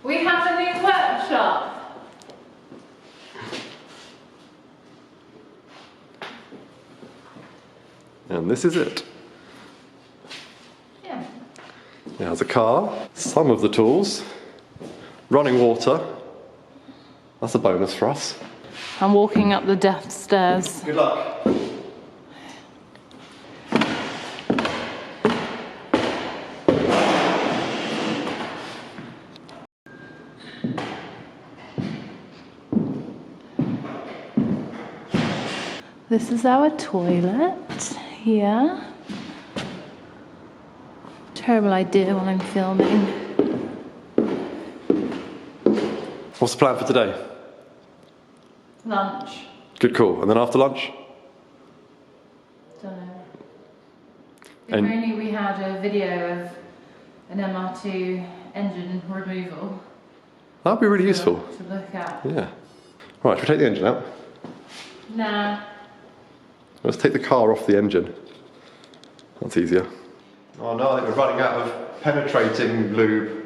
We have a new workshop. And this is it. Yeah. It has a car, some of the tools, running water. That's a bonus for us. I'm walking up the death stairs. Good luck. This is our toilet here. Terrible idea when I'm filming. What's the plan for today? Lunch. Good call. And then after lunch? Don't know. If And- only we had a video of an MR2 engine removal That'd be really useful. to look at. Yeah. Right, should we take the engine out? Nah. Let's take the car off the engine. That's easier. Oh no, I think we're running out of penetrating lube.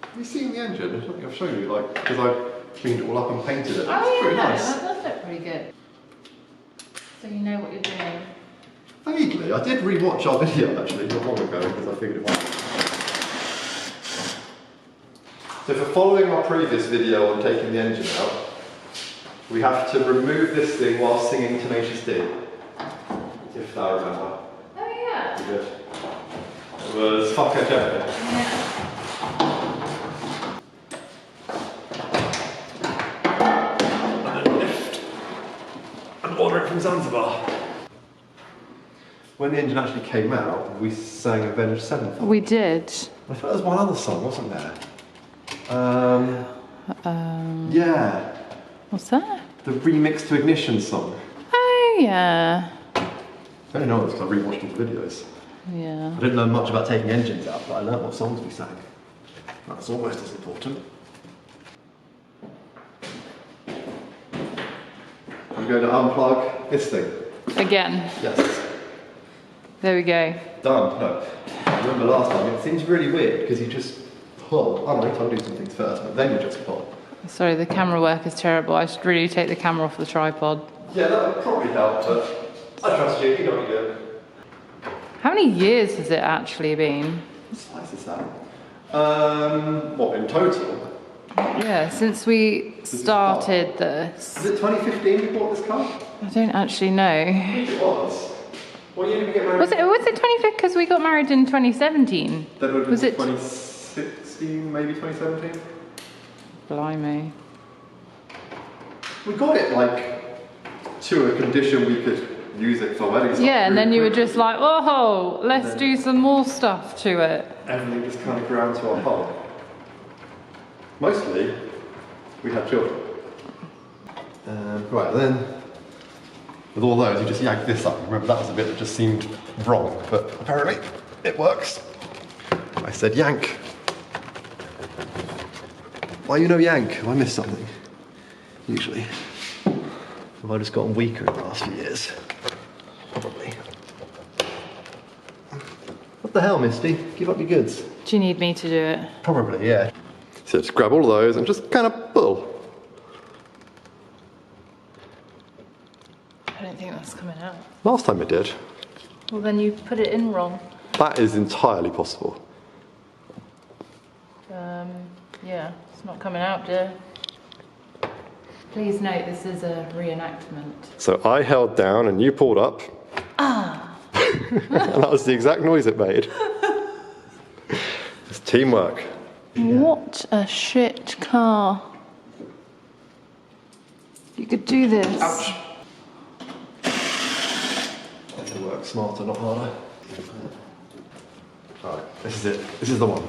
Have you seen the engine? I think I've shown you, like, because I cleaned it all up and painted it. Oh It's yeah, pretty nice. that does look pretty good. So you know what you're doing. Vaguely. I did re-watch our video actually not long ago because I figured it might. So for following our previous video on taking the engine out, we have to remove this thing while singing Tenacious D. If I remember. Oh yeah. Good. It was Fuck a Jacket. Yeah. And then lift and order it from Zanzibar. When the engine actually came out, we sang Avenged Sevenfold. We did. I thought there was one other song, wasn't there? Yeah. What's that? The remix to Ignition song. Oh yeah. I don't know this because I rewatched all the videos. Yeah. I didn't learn much about taking engines out, but I learned what songs we sang. That's almost as important. I'm going to unplug this thing. Again. Yes. There we go. Done. No. I remember last time, it seems really weird because you just pull. Oh no, I'll do some things first, but then you just pull. Sorry, the camera work is terrible. I should really take the camera off the tripod. Yeah, that would probably help, but I trust you, you know what you're doing. How many years has it actually been? What size is that? What, in total? Yeah, since we started this. Is it 2015 you bought this car? I don't actually know. I think it was. What year did we get married? Was it 25? Because we got married in 2017. That would have Was been it 2016, maybe 2017? Blimey. We got it like to a condition we could use it for weddings. Yeah, and then you were quickly. just like, oh, let's do some more stuff to it. Everything just kind of ground to a halt. Mostly, we had children. Right, then, with all those, you just yank this up. Remember, that was a bit that just seemed wrong, but apparently it works. I said yank. Why you no yank? Have I missed something? Usually. Have I just gotten weaker in the last few years? Probably. What the hell, Misty? Give up your goods. Do you need me to do it? Probably, yeah. So just grab all of those and just kind of pull. I don't think that's coming out. Last time it did. Well, then you put it in wrong. That is entirely possible. Yeah, it's not coming out, dear. Please note this is a reenactment. So I held down and you pulled up. Ah! And that was the exact noise it made. It's teamwork. What a shit car. You could do this. Ouch. Have to work smarter, not harder. Alright, this is it. This is the one.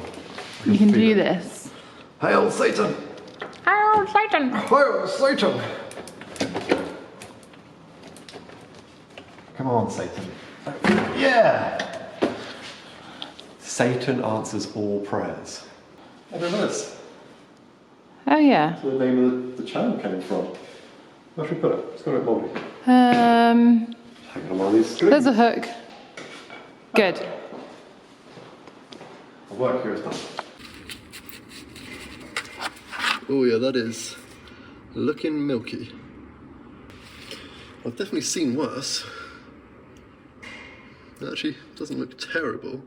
You can feel do it. this. Hail Satan! Hail Satan! Hail Satan! Come on, Satan. Yeah! Satan answers all prayers. I don't know this. Oh yeah. That's where the name of the channel came from. Where should we put it? It's got a body. Um, Hang on, all these screws. There's a hook. Good. I'll work here as well. Oh yeah, that is looking milky. I've definitely seen worse. It actually doesn't look terrible.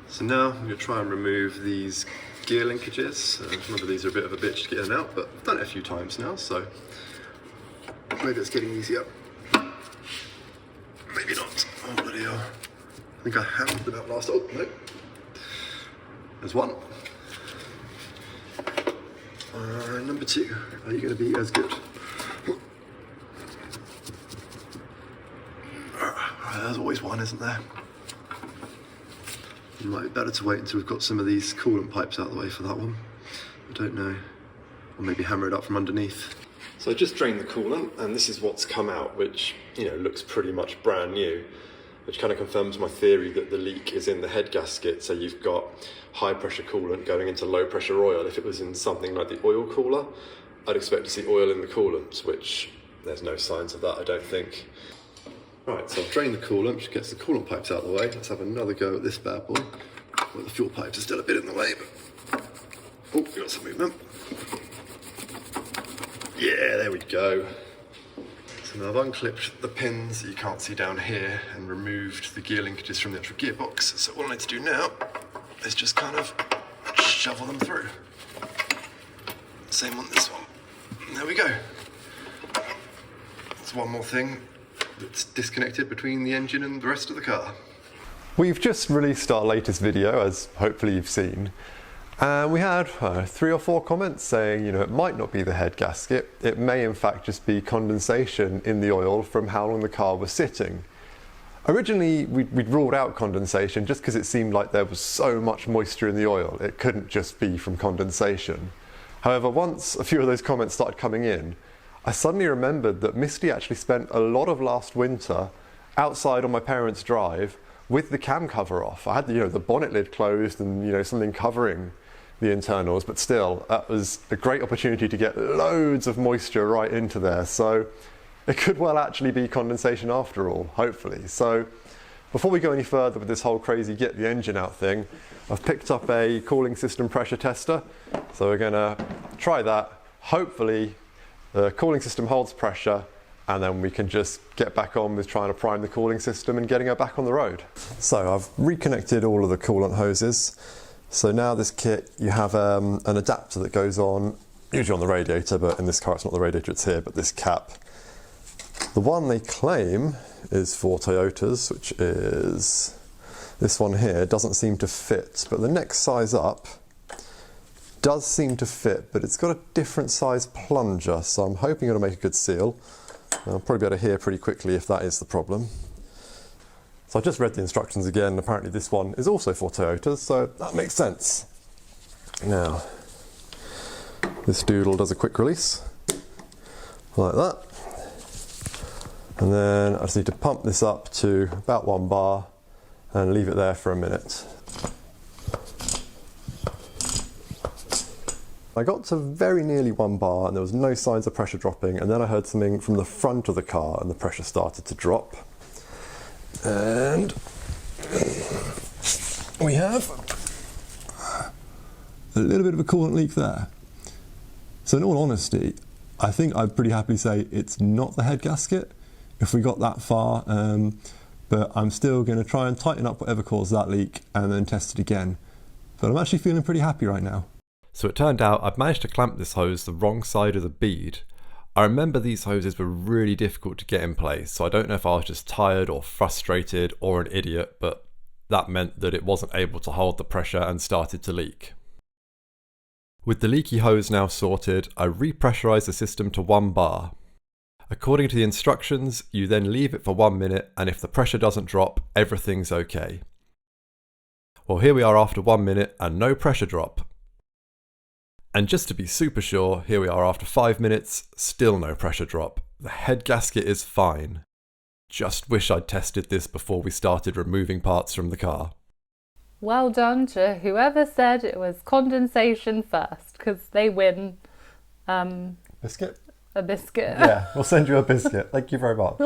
So now I'm going to try and remove these gear linkages. Remember, these are a bit of a bitch to get in and out, but I've done it a few times now, so maybe it's getting easier. Maybe not. Oh bloody hell. I think I hammered them out last. Oh no. There's one. Number two. Are you going to be as good? There's always one, isn't there? It might be better to wait until we've got some of these coolant pipes out of the way for that one. I don't know. Or maybe hammer it up from underneath. So I just drained the coolant, and this is what's come out, which, you know, looks pretty much brand new, which kind of confirms my theory that the leak is in the head gasket. So you've got high pressure coolant going into low pressure oil. If it was in something like the oil cooler, I'd expect to see oil in the coolant, which there's no signs of that, I don't think. Right, so I've drained the coolant, which gets the coolant pipes out of the way. Let's have another go at this bad boy. Well, the fuel pipes are still a bit in the way, but... Oh, we got some movement. Yeah, there we go. So now I've unclipped the pins that you can't see down here and removed the gear linkages from the actual gearbox. So all I need to do now is just kind of shovel them through. Same on this one. There we go. That's one more thing that's disconnected between the engine and the rest of the car. We've just released our latest video, as hopefully you've seen, and we had 3 or 4 comments saying, you know, it might not be the head gasket, it may in fact just be condensation in the oil from how long the car was sitting. Originally we'd ruled out condensation just because it seemed like there was so much moisture in the oil, it couldn't just be from condensation. However, once a few of those comments started coming in, I suddenly remembered that Misty actually spent a lot of last winter outside on my parents' drive with the cam cover off. I had the, the bonnet lid closed and something covering the internals, but still, that was a great opportunity to get loads of moisture right into there. So it could well actually be condensation after all, hopefully. So before we go any further with this whole crazy get the engine out thing, I've picked up a cooling system pressure tester. So we're gonna try that. Hopefully the cooling system holds pressure, and then we can just get back on with trying to prime the cooling system and getting her back on the road. So I've reconnected all of the coolant hoses. So now this kit, you have an adapter that goes on, usually on the radiator, but in this car it's not the radiator, it's here, but this cap. The one they claim is for Toyotas, which is this one here, doesn't seem to fit, but the next size up does seem to fit, but it's got a different size plunger, so I'm hoping it'll make a good seal. I'll probably be able to hear pretty quickly if that is the problem. So I just read the instructions again. Apparently this one is also for Toyotas, so that makes sense. Now, this doodle does a quick release, like that. And then I just need to pump this up to about 1 bar and leave it there for a minute. I got to very nearly 1 bar and there was no signs of pressure dropping, and then I heard something from the front of the car and the pressure started to drop. And we have a little bit of a coolant leak there. So in all honesty, I think I'd pretty happily say it's not the head gasket if we got that far, but I'm still going to try and tighten up whatever caused that leak and then test it again. But I'm actually feeling pretty happy right now. So it turned out I'd managed to clamp this hose the wrong side of the bead. I remember these hoses were really difficult to get in place, so I don't know if I was just tired or frustrated or an idiot, but that meant that it wasn't able to hold the pressure and started to leak. With the leaky hose now sorted, I repressurised the system to 1 bar. According to the instructions, you then leave it for 1 minute, and if the pressure doesn't drop, everything's okay. Well, here we are after 1 minute and no pressure drop. And just to be super sure, here we are after 5 minutes, still no pressure drop. The head gasket is fine. Just wish I'd tested this before we started removing parts from the car. Well done to whoever said it was condensation first, because they win Biscuit? a biscuit. Yeah, we'll send you a biscuit. Thank you very much.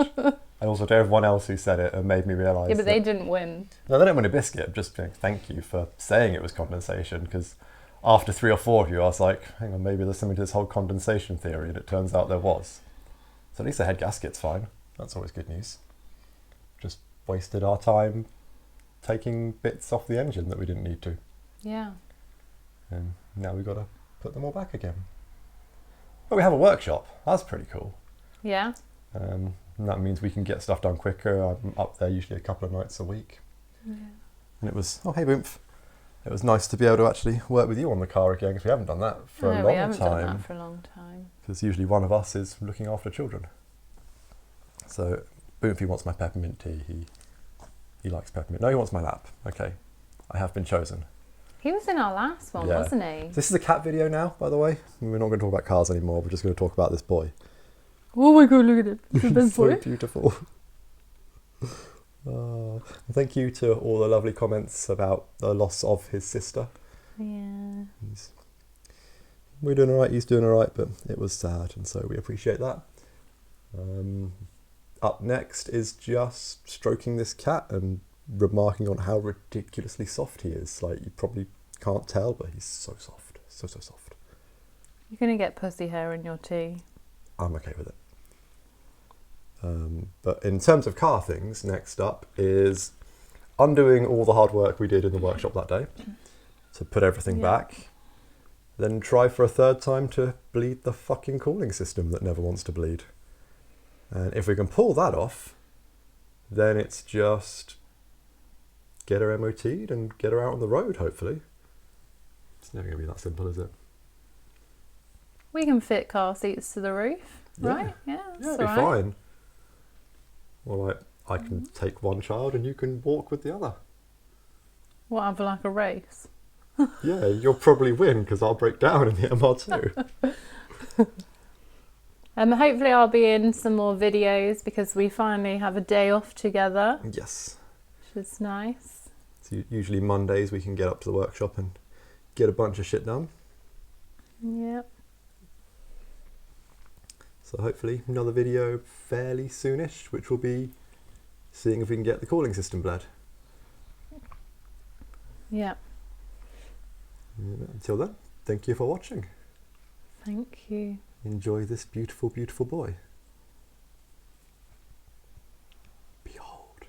And also to everyone else who said it and made me realise. Yeah, but they didn't win. No, they didn't win a biscuit. Just thank you for saying it was condensation, because after 3 or 4 of you, I was like, hang on, maybe there's something to this whole condensation theory, and it turns out there was. So at least the head gasket's fine. That's always good news. Just wasted our time taking bits off the engine that we didn't need to. Yeah. And now we've got to put them all back again. But we have a workshop. That's pretty cool. Yeah. And that means we can get stuff done quicker. I'm up there usually a couple of nights a week. Yeah. And it was, oh hey Boomf. It was nice to be able to actually work with you on the car again, because we haven't done that for a long time. We haven't done that for a long time. Because usually one of us is looking after children. So Boomfy wants my peppermint tea. He likes peppermint. No, he wants my lap. Okay, I have been chosen. He was in our last one, Yeah. wasn't he? This is a cat video now, by the way. We're not going to talk about cars anymore. We're just going to talk about this boy. Oh my god, look at it. It's a big So boy. beautiful. Thank you to all the lovely comments about the loss of his sister. Yeah. We're doing all right, he's doing all right, but it was sad, and so we appreciate that. Up next is just stroking this cat and remarking on how ridiculously soft he is. Like, you probably can't tell, but he's so soft. So soft. You're going to get pussy hair in your tea. I'm okay with it. But in terms of car things, next up is undoing all the hard work we did in the workshop that day to put everything back. Then try for a third time to bleed the fucking cooling system that never wants to bleed. And if we can pull that off, then it's just get her MOT'd and get her out on the road, hopefully. It's never going to be that simple, is it? We can fit car seats to the roof, right? Yeah, it'll be fine. Or like, I can take one child and you can walk with the other. What, have like a race? Yeah, you'll probably win because I'll break down in the MR2. Hopefully I'll be in some more videos because we finally have a day off together. Yes. Which is nice. So usually Mondays we can get up to the workshop and get a bunch of shit done. Yep. So hopefully another video fairly soonish, which will be seeing if we can get the cooling system bled. Yep. Until then, thank you for watching. Thank you. Enjoy this beautiful, beautiful boy. Behold.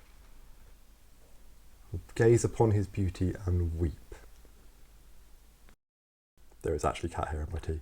Gaze upon his beauty and weep. There is actually cat hair in my tea.